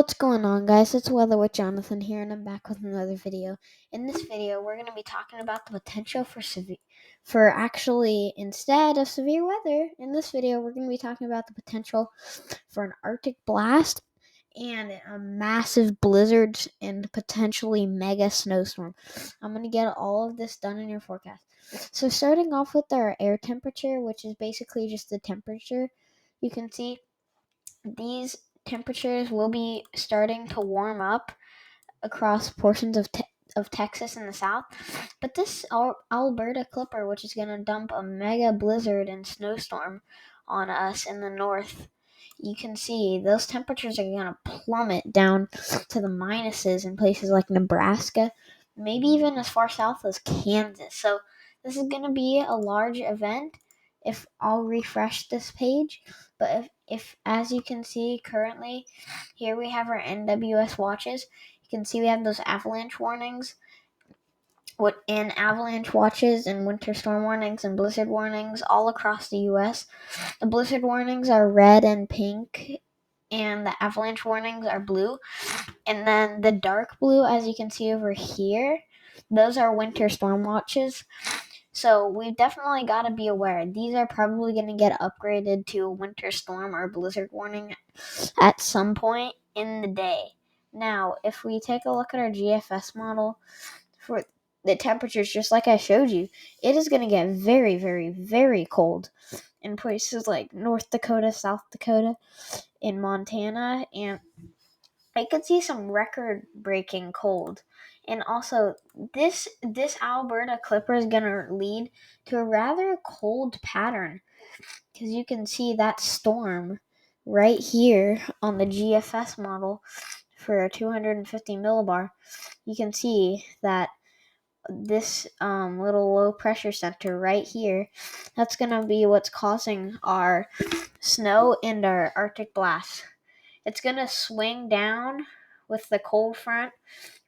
what's going on, guys? It's Weather with Jonathan here, and I'm back with another video. In this video, we're going to be talking about the potential instead of severe weather, in this video, we're going to be talking about the potential for an Arctic blast and a massive blizzard and potentially mega snowstorm. I'm going to get all of this done in your forecast. So starting off with our air temperature, which is basically just the temperature, you can see these temperatures will be starting to warm up across portions of Texas in the south. But this Alberta Clipper, which is going to dump a mega blizzard and snowstorm on us in the north, you can see those temperatures are going to plummet down to the minuses in places like Nebraska, maybe even as far south as Kansas. So this is going to be a large event. If I'll refresh this page, but if as you can see currently, here we have our NWS watches. You can see we have those avalanche warnings, avalanche watches and winter storm warnings and blizzard warnings all across the U.S. The blizzard warnings are red and pink, and the avalanche warnings are blue. And then the dark blue, as you can see over here, those are winter storm watches. So we've definitely got to be aware. These are probably going to get upgraded to a winter storm or blizzard warning at some point in the day. Now, if we take a look at our GFS model for the temperatures, just like I showed you, it is going to get very, very, very cold in places like North Dakota, South Dakota, in Montana, and I could see some record-breaking cold. And also, this Alberta Clipper is going to lead to a rather cold pattern, because you can see that storm right here on the GFS model for a 250 millibar. You can see that this little low pressure center right here, that's going to be what's causing our snow and our Arctic blast. It's going to swing down with the cold front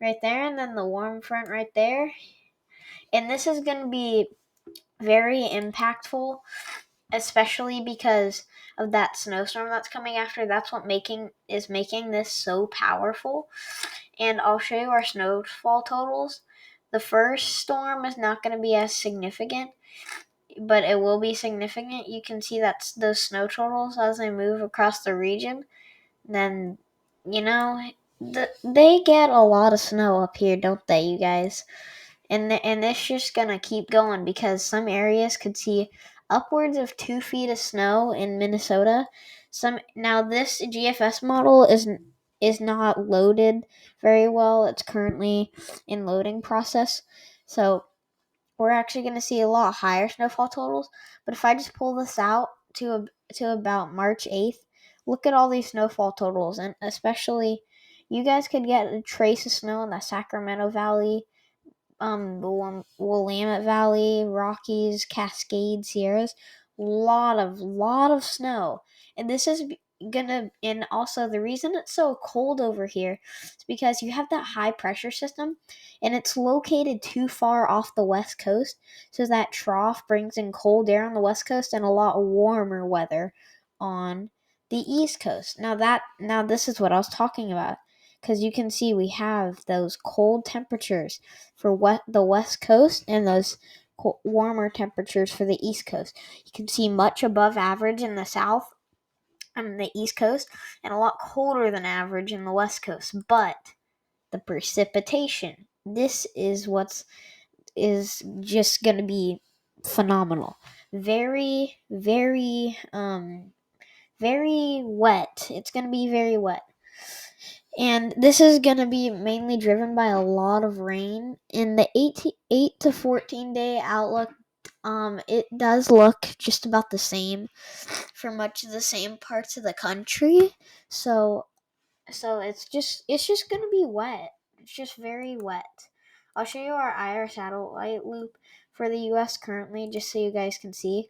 right there and then the warm front right there. And this is going to be very impactful, especially because of that snowstorm that's coming after. That's what is making this so powerful. And I'll show you our snowfall totals. The first storm is not going to be as significant, but it will be significant. You can see that's those snow totals as they move across the region. Then, they get a lot of snow up here, don't they, you guys? And it's just gonna keep going, because some areas could see upwards of 2 feet of snow in Minnesota. Now this GFS model is not loaded very well. It's currently in loading process, so we're actually going to see a lot higher snowfall totals. But if I just pull this out to about March 8th, look at all these snowfall totals. And especially, you guys could get a trace of snow in the Sacramento Valley, the Willamette Valley, Rockies, Cascades, Sierras. Lot of snow. And this is and also the reason it's so cold over here is because you have that high pressure system, and it's located too far off the west coast, so that trough brings in cold air on the west coast and a lot warmer weather on the east coast. Now this is what I was talking about, because you can see we have those cold temperatures for the west coast and those warmer temperatures for the east coast. You can see much above average in the south on the east coast and a lot colder than average in the west coast. But the precipitation, this is is just going to be phenomenal. Very, very, very wet. It's going to be very wet. And this is going to be mainly driven by a lot of rain. In the 8 to 14 day outlook, it does look just about the same for much of the same parts of the country. So it's just going to be wet. It's just very wet. I'll show you our IR satellite loop for the US currently, just so you guys can see.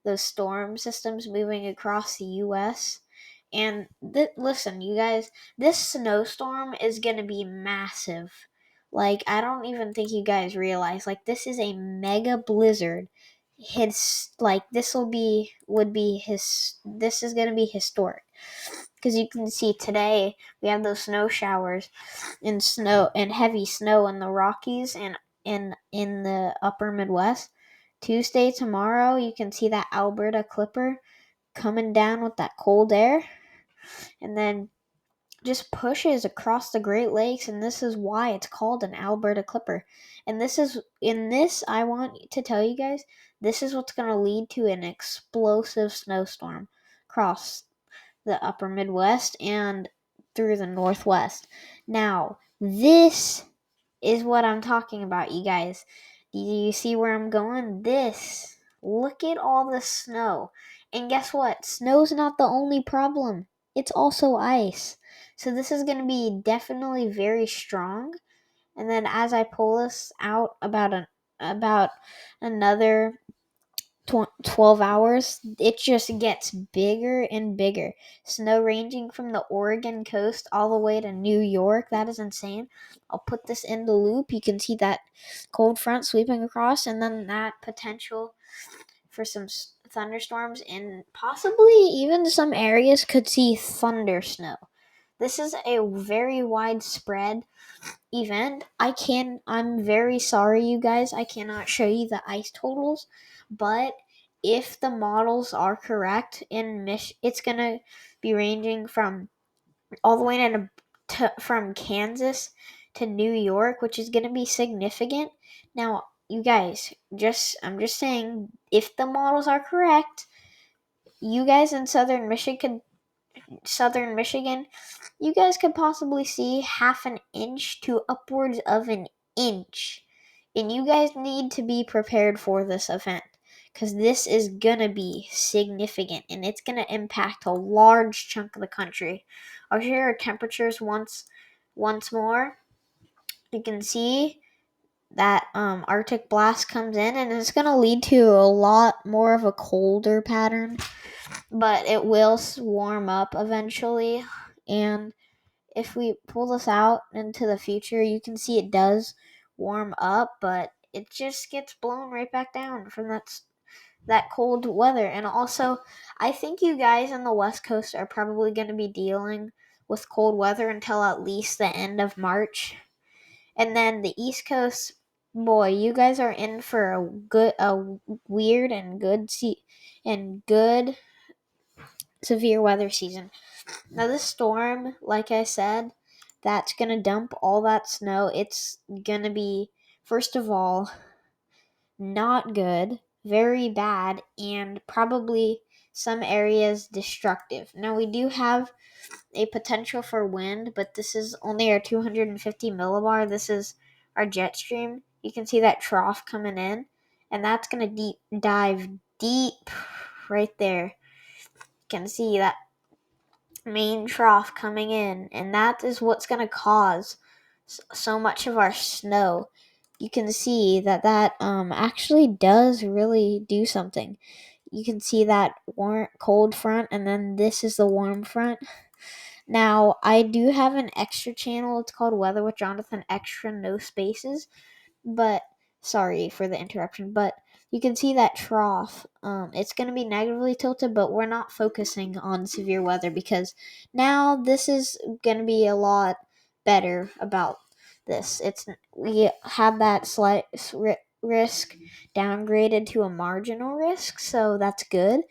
Those storm systems moving across the US. And listen, you guys, this snowstorm is going to be massive. Like, I don't even think you guys realize, like, this is a mega blizzard. This is going to be historic. because you can see today we have those snow showers and snow and heavy snow in the Rockies and in the upper Midwest. Tuesday, tomorrow, you can see that Alberta Clipper coming down with that cold air, and then just pushes across the Great Lakes, and this is why it's called an Alberta Clipper. And I want to tell you guys, this is what's going to lead to an explosive snowstorm across the upper Midwest and through the Northwest. Now, this is what I'm talking about, you guys. Do you see where I'm going? Look at all the snow. And guess what? Snow's not the only problem. It's also ice. So this is going to be definitely very strong. And then as I pull this out about another 12 hours, it just gets bigger and bigger. Snow ranging from the Oregon coast all the way to New York. That is insane. I'll put this in the loop. You can see that cold front sweeping across, and then that potential for some thunderstorms, and possibly even some areas could see thunder snow. This is a very widespread event. I'm very sorry, you guys, I cannot show you the ice totals, but if the models are correct, it's gonna be ranging from all the way from Kansas to New York, which is gonna be significant. Now, you guys, I'm just saying, if the models are correct, you guys in southern Michigan, you guys could possibly see half an inch to upwards of an inch. And you guys need to be prepared for this event, because this is gonna be significant and it's gonna impact a large chunk of the country. I'll share our temperatures once more. You can see that Arctic blast comes in, and it's gonna lead to a lot more of a colder pattern, but it will warm up eventually. And if we pull this out into the future, you can see it does warm up, but it just gets blown right back down from that cold weather. And also, I think you guys on the West Coast are probably going to be dealing with cold weather until at least the end of March. And then the East Coast, boy, you guys are in for a weird and good severe weather season. Now, this storm, like I said, that's going to dump all that snow. It's going to be, first of all, not good, very bad, and probably some areas destructive. Now, we do have a potential for wind, but this is only our 250 millibar. This is our jet stream. You can see that trough coming in, and that's going to dive deep right there. You can see that main trough coming in, and that is what's going to cause so much of our snow. You can see that actually does really do something. You can see that cold front, and then this is the warm front. Now, I do have an extra channel. It's called Weather with Jonathan Extra, no spaces. But sorry for the interruption, but you can see that trough. It's going to be negatively tilted, but we're not focusing on severe weather, because now this is going to be a lot better about this. We have that slight risk downgraded to a marginal risk, so that's good.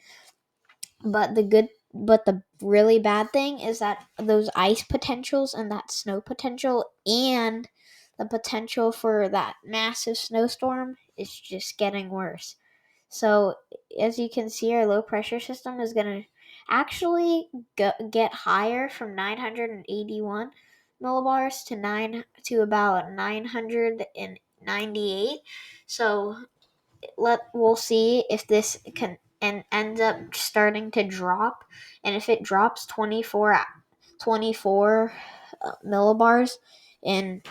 But the really bad thing is that those ice potentials and that snow potential and the potential for that massive snowstorm is just getting worse. So, as you can see, our low pressure system is going to actually get higher from 981 millibars to about 998. So, we'll see if this can and ends up starting to drop, and if it drops 24 millibars in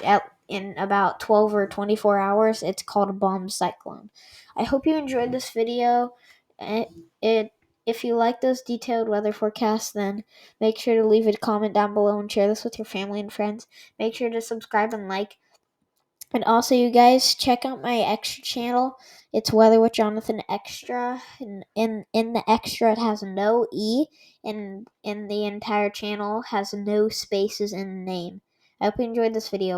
about 12 or 24 hours, it's called a bomb cyclone. I hope you enjoyed this video. If you like those detailed weather forecasts, then make sure to leave a comment down below and share this with your family and friends. Make sure to subscribe and like And also, you guys, check out my extra channel. It's Weather with Jonathan Extra. And in the extra, it has no E, and in the entire channel has no spaces in the name. I hope you enjoyed this video.